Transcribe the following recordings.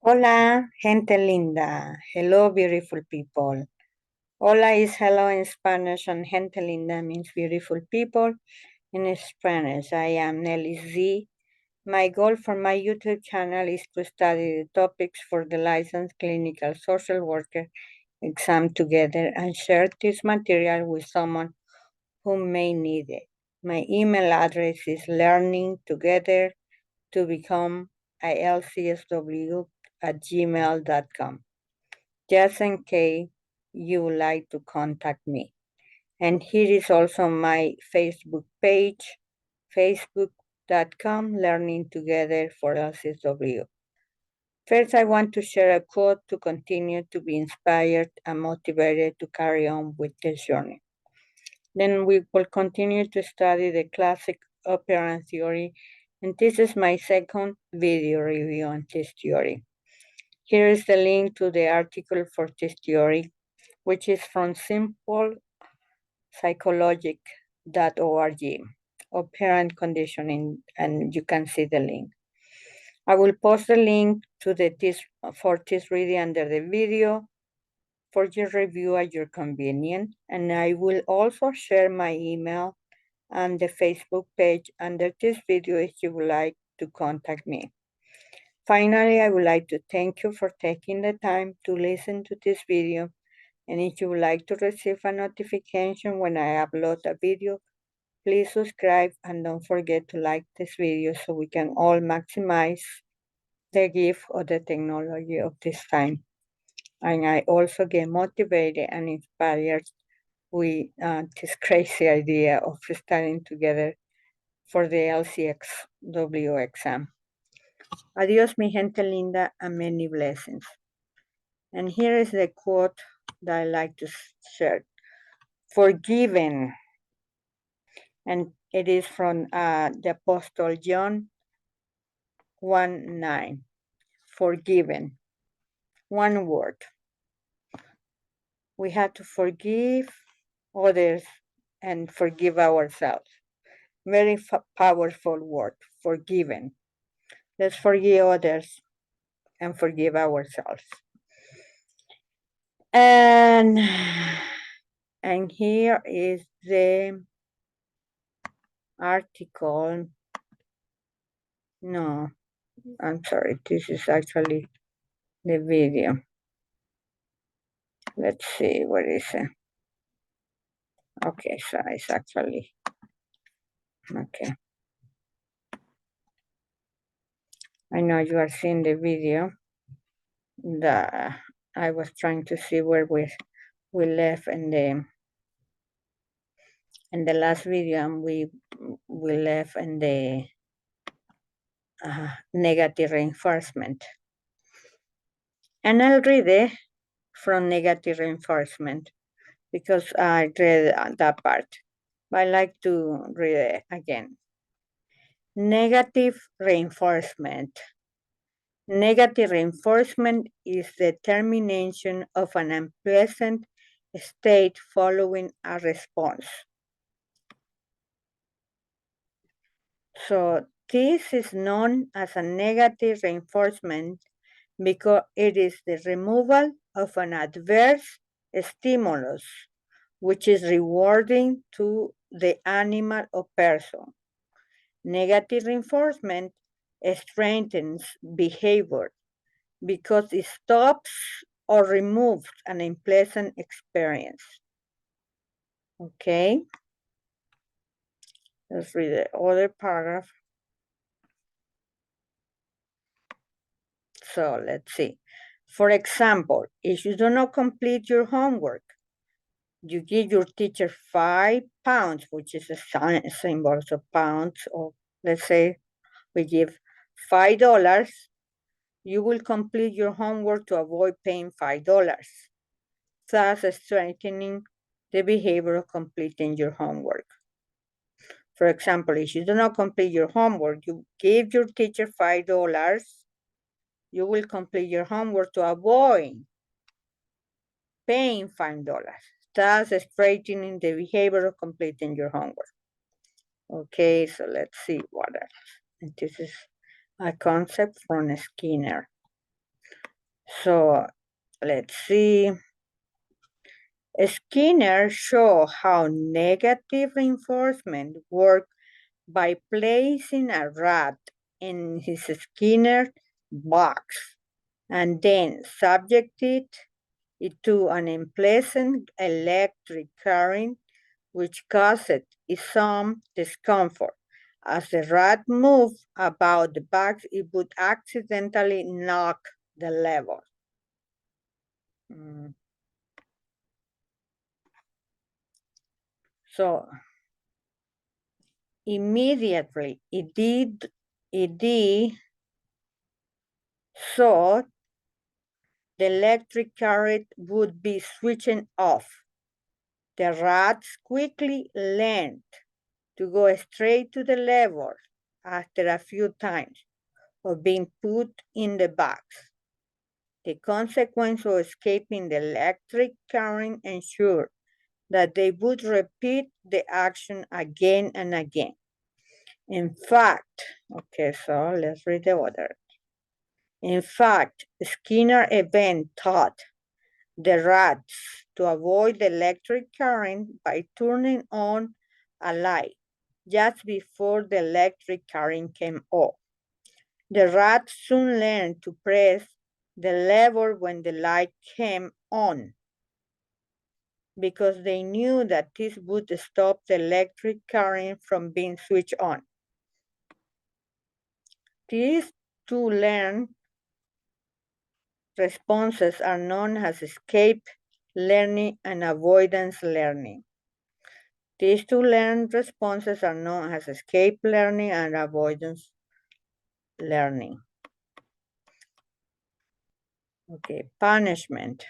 Hola, gente linda. Hello, beautiful people. Hola is hello in Spanish, and gente linda means beautiful people in Spanish. I am Nelly Z. My goal for my YouTube channel is to study the topics for the licensed clinical social worker exam together and share this material with someone who may need it. My email address is learningtogethertobecomealcsw at gmail.com, just in case you would like to contact me. And here is also my Facebook page, facebook.com Learning Together for LCSW. First, I want to share a quote to continue to be inspired and motivated to carry on with this journey. Then we will continue to study the classic operant theory, and this is my second video review on this theory. Here is the link to the article for this theory, which is from simplepsychologic.org, operant conditioning, and you can see the link. I will post the link to for this reading under the video for your review at your convenience, and I will also share my email and the Facebook page under this video if you would like to contact me. Finally, I would like to thank you for taking the time to listen to this video, and if you would like to receive a notification when I upload a video, please subscribe and don't forget to like this video so we can all maximize the gift of the technology of this time. And I also get motivated and inspired with this crazy idea of studying together for the LCSW exam. Adios, mi gente linda, and many blessings. And here is the quote that I like to share. Forgiven. And it is from the Apostle John 1:9. Forgiven. One word. We have to forgive others and forgive ourselves. Very powerful word, forgiven. Let's forgive others and forgive ourselves. And here is the article. No, I'm sorry, this is actually the video. Let's see, what is it? Okay, so it's actually, okay. I know you are seeing the video. I was trying to see where we left in the last video, and we left in the negative reinforcement. And I'll read it from negative reinforcement because I read that part, but I like to read it again. Negative reinforcement. Negative reinforcement is the termination of an unpleasant state following a response. So this is known as a negative reinforcement because it is the removal of an adverse stimulus, which is rewarding to the animal or person. Negative reinforcement strengthens behavior because it stops or removes an unpleasant experience. Okay? Let's read the other paragraph. So let's see. For example, if you do not complete your homework, you give your teacher £5, which is a symbol of pounds, or let's say we give $5. You will complete your homework to avoid paying $5, thus strengthening the behavior of completing your homework. For example, if you do not complete your homework, you give your teacher $5, you will complete your homework to avoid paying $5, thus strengthening the behavior of completing your homework. Okay, so let's see what else. And this is a concept from Skinner. So let's see. Skinner showed how negative reinforcement works by placing a rat in his Skinner box and then subjected it to an unpleasant electric current which caused it some discomfort. As the rat moved about the box, it would accidentally knock the lever. So immediately it did so the electric current would be switching off. The rats quickly learned to go straight to the lever after a few times of being put in the box. The consequence of escaping the electric current ensured that they would repeat the action again and again. In fact, okay, so let's read the order. In fact, Skinner even taught the rats to avoid the electric current by turning on a light just before the electric current came off. The rats soon learned to press the lever when the light came on because they knew that this would stop the electric current from being switched on. These two learned responses are known as escape learning and avoidance learning. These two learned responses are known as escape learning and avoidance learning. Okay, punishment.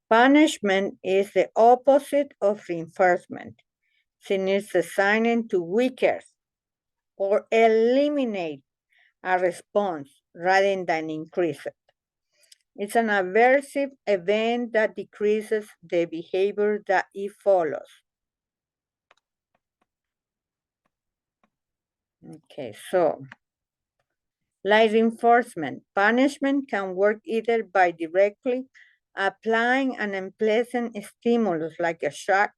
Punishment is the opposite of reinforcement, since it's designed to weaken or eliminate a response rather than increase it. It's an aversive event that decreases the behavior that it follows. Okay, so like reinforcement, punishment can work either by directly applying an unpleasant stimulus like a shock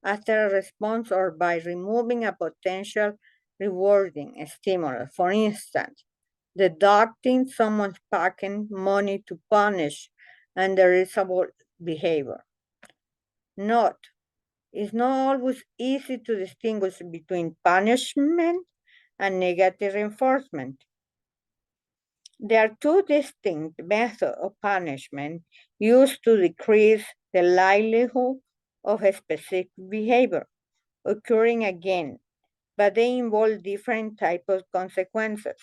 after a response or by removing a potential rewarding stimulus. For instance, deducting someone's pocket money to punish unreasonable behavior. Note, it's not always easy to distinguish between punishment and negative reinforcement. There are two distinct methods of punishment used to decrease the likelihood of a specific behavior occurring again, but they involve different types of consequences.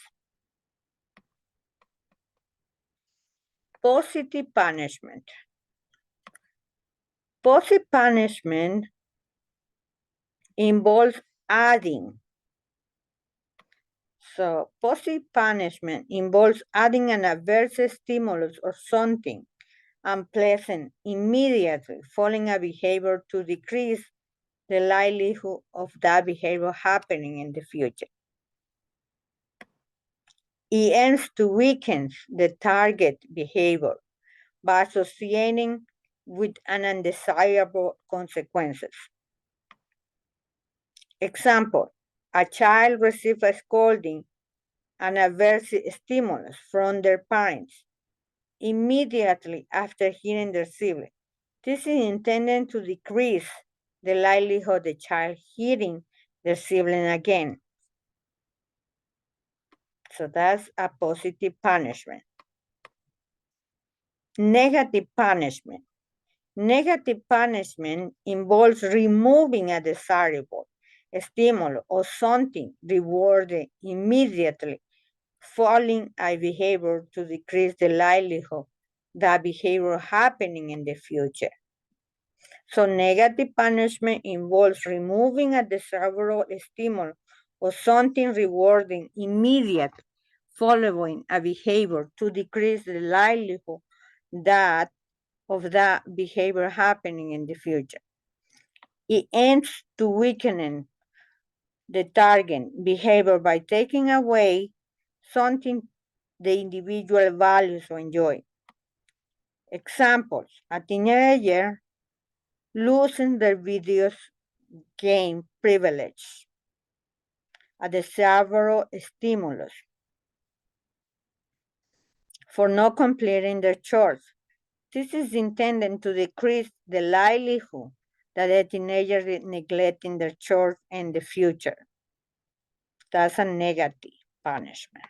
Positive punishment. Positive punishment involves adding. So positive punishment involves adding an adverse stimulus or something unpleasant immediately following a behavior to decrease the likelihood of that behavior happening in the future. It aims to weaken the target behavior by associating with an undesirable consequences. Example, a child receives a scolding and adverse stimulus from their parents immediately after hearing their sibling. This is intended to decrease the likelihood of the child hearing their sibling again. So that's a positive punishment. Negative punishment. Negative punishment involves removing a desirable stimulus or something rewarded immediately following a behavior to decrease the likelihood that behavior happening in the future. So negative punishment involves removing a desirable stimulus or something rewarding immediately following a behavior to decrease the likelihood that of that behavior happening in the future. It aims to weaken the target behavior by taking away something the individual values or enjoy. Examples: a teenager losing their videos game privilege, a desirable stimulus for not completing their chores. This is intended to decrease the likelihood that a teenager is neglecting their chores in the future. That's a negative punishment.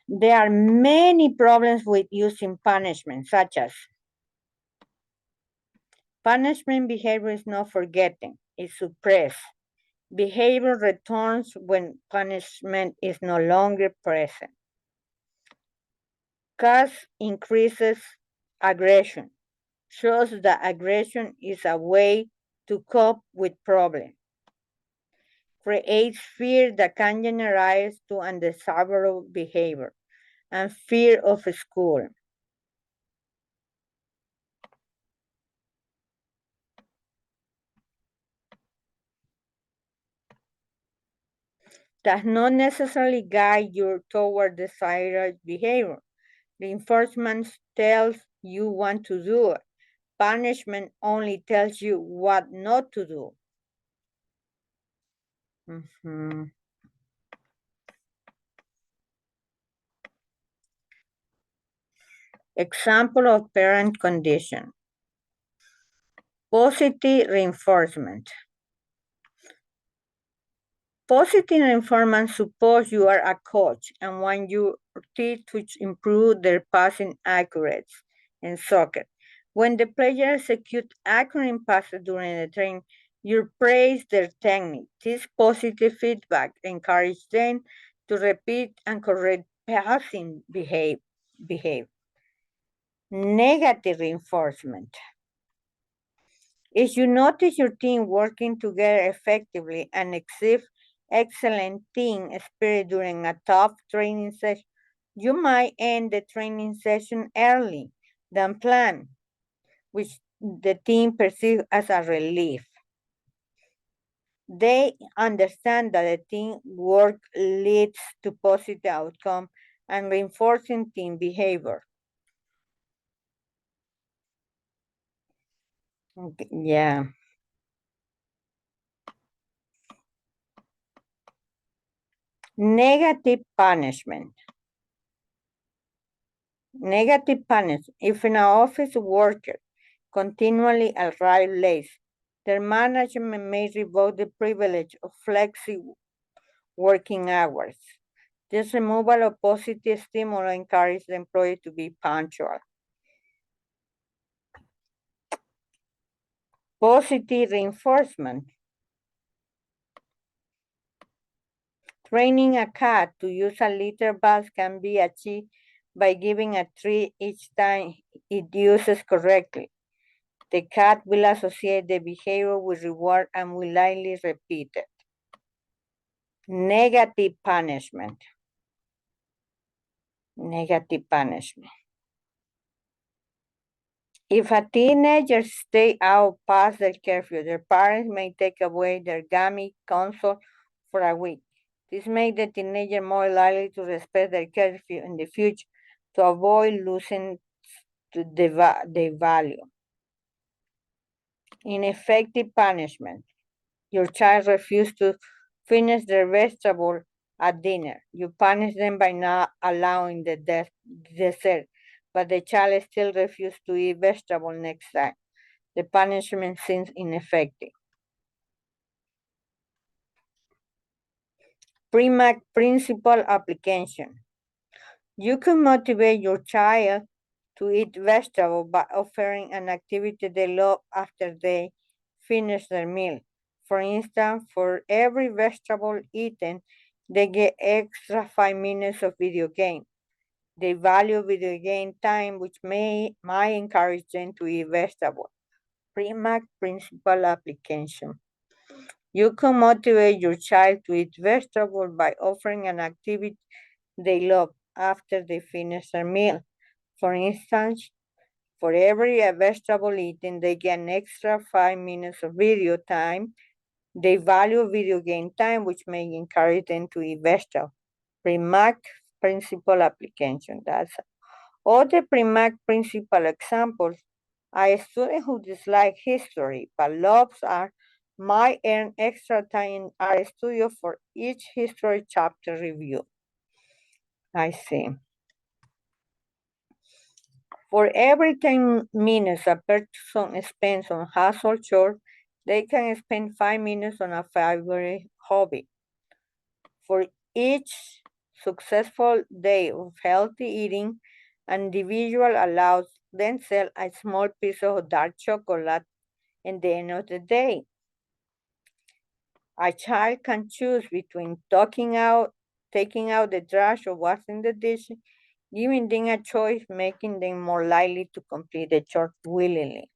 There are many problems with using punishment, such as punishment behavior is not forgetting, it's suppressed. Behavior returns when punishment is no longer present. Cause increases aggression, shows that aggression is a way to cope with problems. Creates fear that can generalize to undesirable behavior and fear of school. Does not necessarily guide you toward desired behavior. Reinforcement tells you what to do. Punishment only tells you what not to do. Example of parent condition. Positive reinforcement. Positive reinforcement suppose you are a coach and want your team to improve their passing accuracy in soccer. When the players execute accurate passes during the training, you praise their technique. This positive feedback encourages them to repeat and correct passing behave. Negative reinforcement. If you notice your team working together effectively and exhibit excellent team spirit during a tough training session, you might end the training session early than planned, which the team perceives as a relief. They understand that the team work leads to positive outcome and reinforcing team behavior. Okay, yeah. Negative punishment. Negative punishment. If an office worker continually arrive late, their management may revoke the privilege of flexible working hours. This removal of positive stimuli encourages the employee to be punctual. Positive reinforcement. Training a cat to use a litter box can be achieved by giving a treat each time it uses correctly. The cat will associate the behavior with reward and will likely repeat it. Negative punishment. Negative punishment. If a teenager stays out past their curfew, their parents may take away their gaming console for a week. This makes the teenager more likely to respect their curfew in the future to avoid losing the value. Ineffective punishment. Your child refuses to finish their vegetable at dinner. You punish them by not allowing the dessert, but the child still refuses to eat vegetable next time. The punishment seems ineffective. Principal application. You can motivate your child to eat vegetable by offering an activity they love after they finish their meal. For instance, for every vegetable eaten, they get extra 5 minutes of video game. They value video game time, which might encourage them to eat vegetable. Primac principal application. You can motivate your child to eat vegetable by offering an activity they love after they finish their meal. For instance, for every vegetable eaten, they get an extra 5 minutes of video time. They value video game time, which may encourage them to eat vegetable. Premack principle application. That's all the Premack principle examples. A student who dislikes history but loves art might earn extra time in art studio for each history chapter review. I see. For every 10 minutes a person spends on household chores, they can spend 5 minutes on a favorite hobby. For each successful day of healthy eating, an individual allows themselves a small piece of dark chocolate at the end of the day. A child can choose between taking out the trash or washing the dishes, giving them a choice, making them more likely to complete the chore willingly.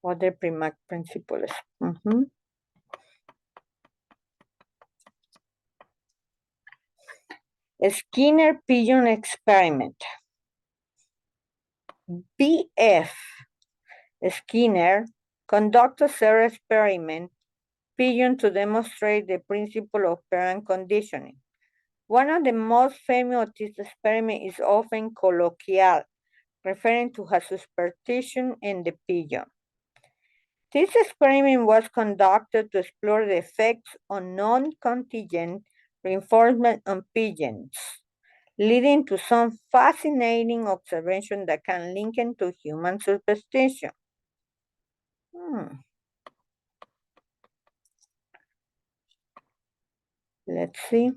Other Primac principles. Skinner pigeon experiment. B.F. Skinner conducted several experiments pigeon to demonstrate the principle of operant conditioning. One of the most famous of these experiments is often colloquial, referring to a superstition in the pigeon. This experiment was conducted to explore the effects on non-contingent reinforcement on pigeons, leading to some fascinating observations that can link into human superstition. Let's see.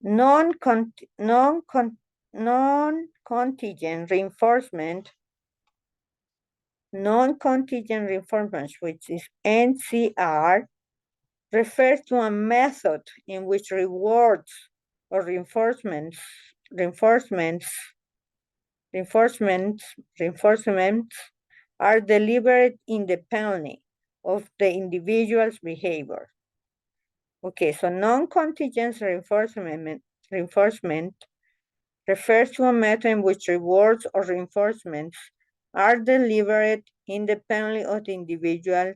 Non-contingent reinforcement, which is NCR, refers to a method in which rewards or reinforcements are delivered independently of the individual's behavior. Okay, so non-contingent reinforcement refers to a method in which rewards or reinforcements are delivered independently of the individual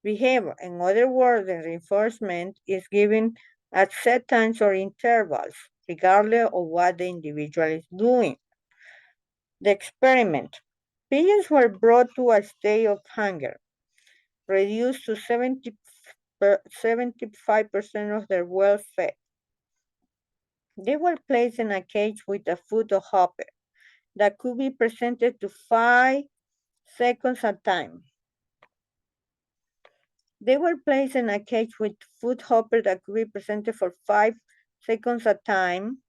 behavior. In other words, the reinforcement is given at set times or intervals, regardless of what the individual is doing. The experiment. Pigeons were brought to a state of hunger, reduced to 75% of their well-fed. They were placed in a cage with a food hopper that could be presented to 5 seconds at a time. They were placed in a cage with food hopper that could be presented for 5 seconds at a time.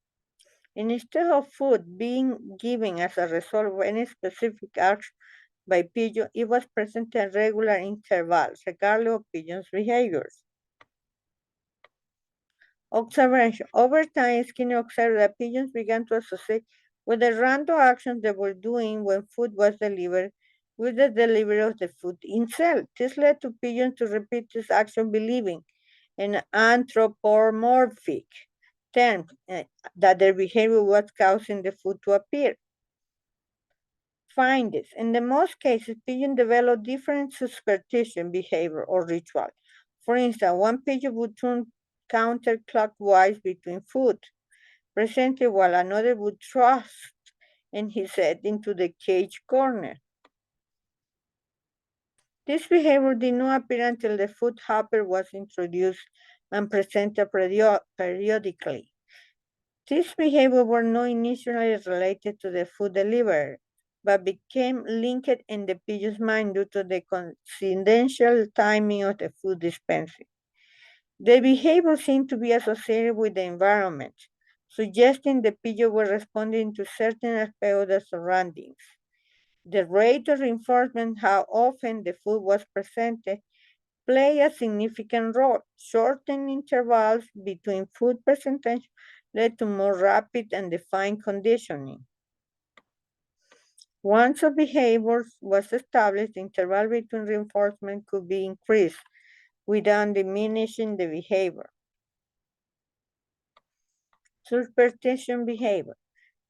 And instead of food being given as a result of any specific action by pigeon, it was presented at regular intervals, regardless of pigeons' behaviors. Observation. Over time, Skinner observed that pigeons began to associate with the random actions they were doing when food was delivered with the delivery of the food itself. This led to pigeons to repeat this action, believing in anthropomorphic terms that their behavior was causing the food to appear. Find this. In the most cases, pigeons develop different superstition, behavior, or ritual. For instance, one pigeon would turn counterclockwise between food, presented, while another would thrust in his head into the cage corner. This behavior did not appear until the food hopper was introduced and presented periodically. This behavior was not initially related to the food delivery, but became linked in the pigeon's mind due to the coincidental timing of the food dispensing. The behavior seemed to be associated with the environment, suggesting the pigeon was responding to certain aspects of the surroundings. The rate of reinforcement, how often the food was presented, played a significant role. Shortened intervals between food presentation led to more rapid and defined conditioning. Once a behavior was established, the interval between reinforcement could be increased without diminishing the behavior. Superstition behavior.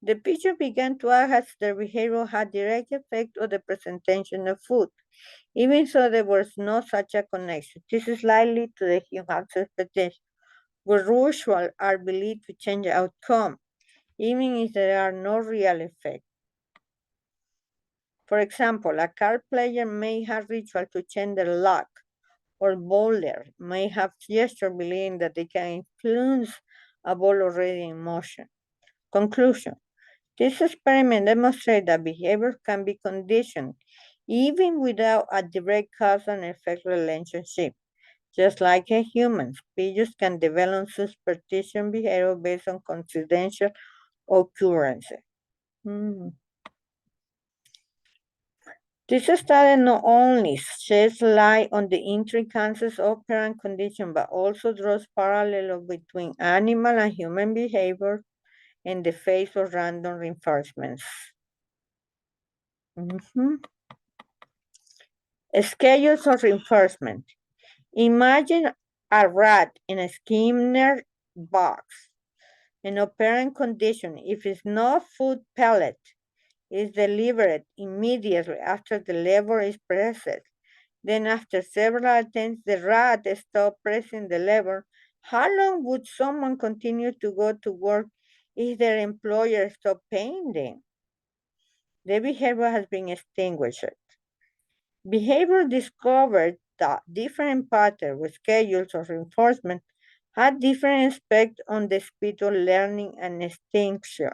The pigeon began to act as their behavior had direct effect on the presentation of food, even though there was no such a connection. This is likely to the human's expectation, where rituals are believed to change the outcome, even if there are no real effects. For example, a card player may have ritual to change their luck, or bowler may have gesture believing that they can influence a ball already in motion. Conclusion. This experiment demonstrates that behavior can be conditioned even without a direct cause and effect relationship. Just like a human, pigeons can develop superstition behavior based on coincidental occurrences. Hmm. This study not only sheds light on the intricacies of operant condition, but also draws parallels between animal and human behavior in the face of random reinforcements. Mhm. Schedules of reinforcement. Imagine a rat in a Skinner box. In operant condition, if it's not food pellet is delivered immediately after the lever is pressed, then after several attempts the rat stops pressing the lever, how long would someone continue to go to work if their employer stopped paying them? The behavior has been extinguished. Behavior discovered that different patterns with schedules of reinforcement had different effects on the speed of learning and extinction.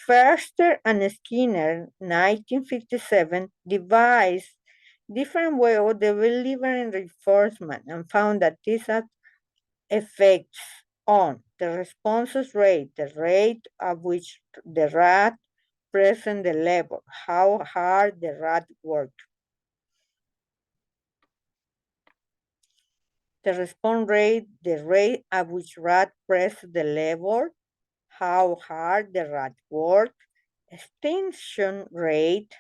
Forster and Skinner, 1957, devised different ways of delivering reinforcement and found that this had effects on the response rate, the rate at which the rat pressed the lever, how hard the rat worked. The response rate, the rate at which rat pressed the lever, how hard the rat worked, extinction rate,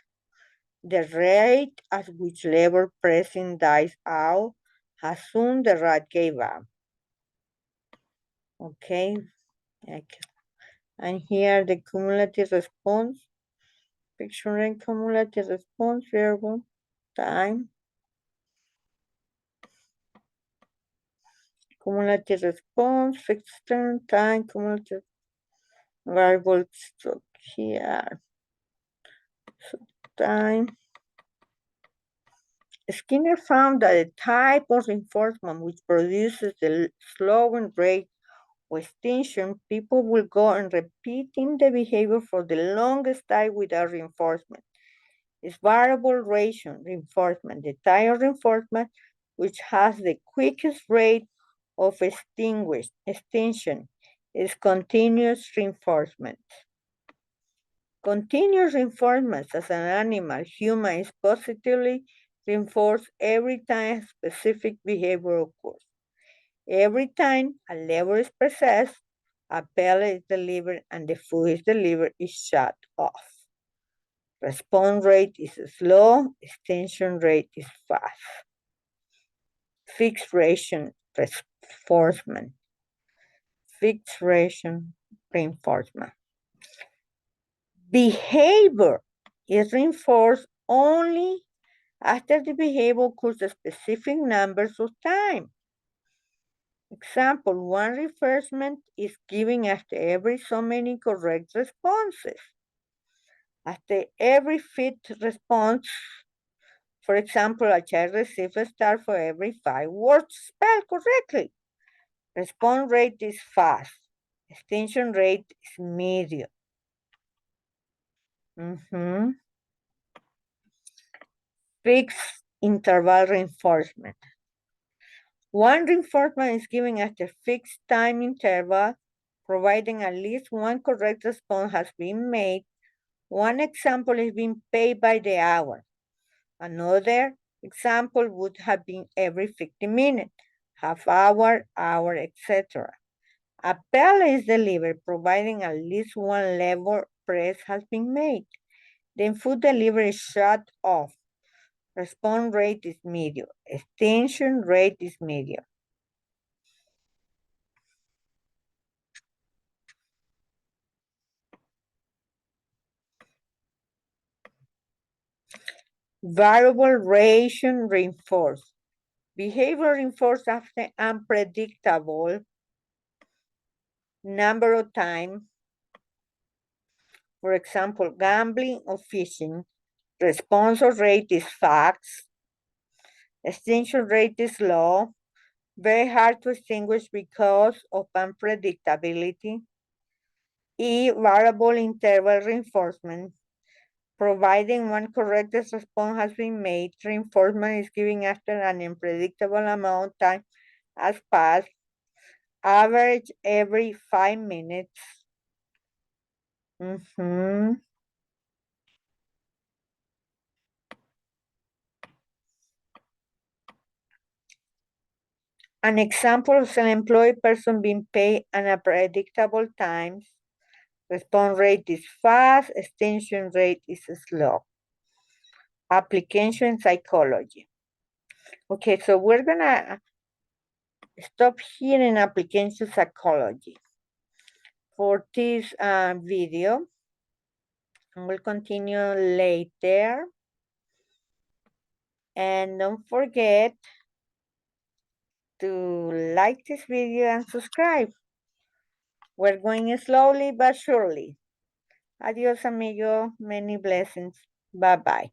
the rate at which lever pressing dies out, how soon the rat gave up. Okay, and here the cumulative response, picturing cumulative response variable, time, cumulative response, fixed term, time, cumulative variable, so here, so time. Skinner found that the type of reinforcement which produces the slowing rate of extinction, people will go on repeating the behavior for the longest time without reinforcement. It's variable reinforcement, the type of reinforcement which has the quickest rate of extinction is continuous reinforcement. Continuous reinforcement as an animal, human is positively reinforced every time a specific behavior occurs. Every time a lever is pressed, a pellet is delivered and the food is delivered is shut off. Response rate is slow, extension rate is fast. Fixed ration reinforcement. Fixed ration reinforcement. Behavior is reinforced only after the behavior occurs a specific numbers of time. Example, one reinforcement is given after every so many correct responses. After every fifth response, for example, a child receives a star for every 5 words spelled correctly. Response rate is fast. Extinction rate is medium. Fixed interval reinforcement. One reinforcement is given at a fixed time interval, providing at least one correct response has been made. One example is being paid by the hour. Another example would have been every 50 minutes, half hour, etc. A pellet is delivered, providing at least one lever press has been made. Then food delivery is shut off. Response rate is medium. Extinction rate is medium. Variable relation reinforced. Behavior reinforced after unpredictable number of time. For example, gambling or fishing. Response rate is fast. Extinction rate is low. Very hard to extinguish because of unpredictability. E, variable interval reinforcement. Providing one correct response has been made, reinforcement is given after an unpredictable amount of time has passed, average every 5 minutes. An example of an employed person being paid at unpredictable times. Response rate is fast, extension rate is slow. Application psychology. Okay, so we're gonna stop here in application psychology for this video, and we'll continue later. And don't forget to like this video and subscribe. We're going slowly but surely. Adios, amigo. Many blessings. Bye-bye.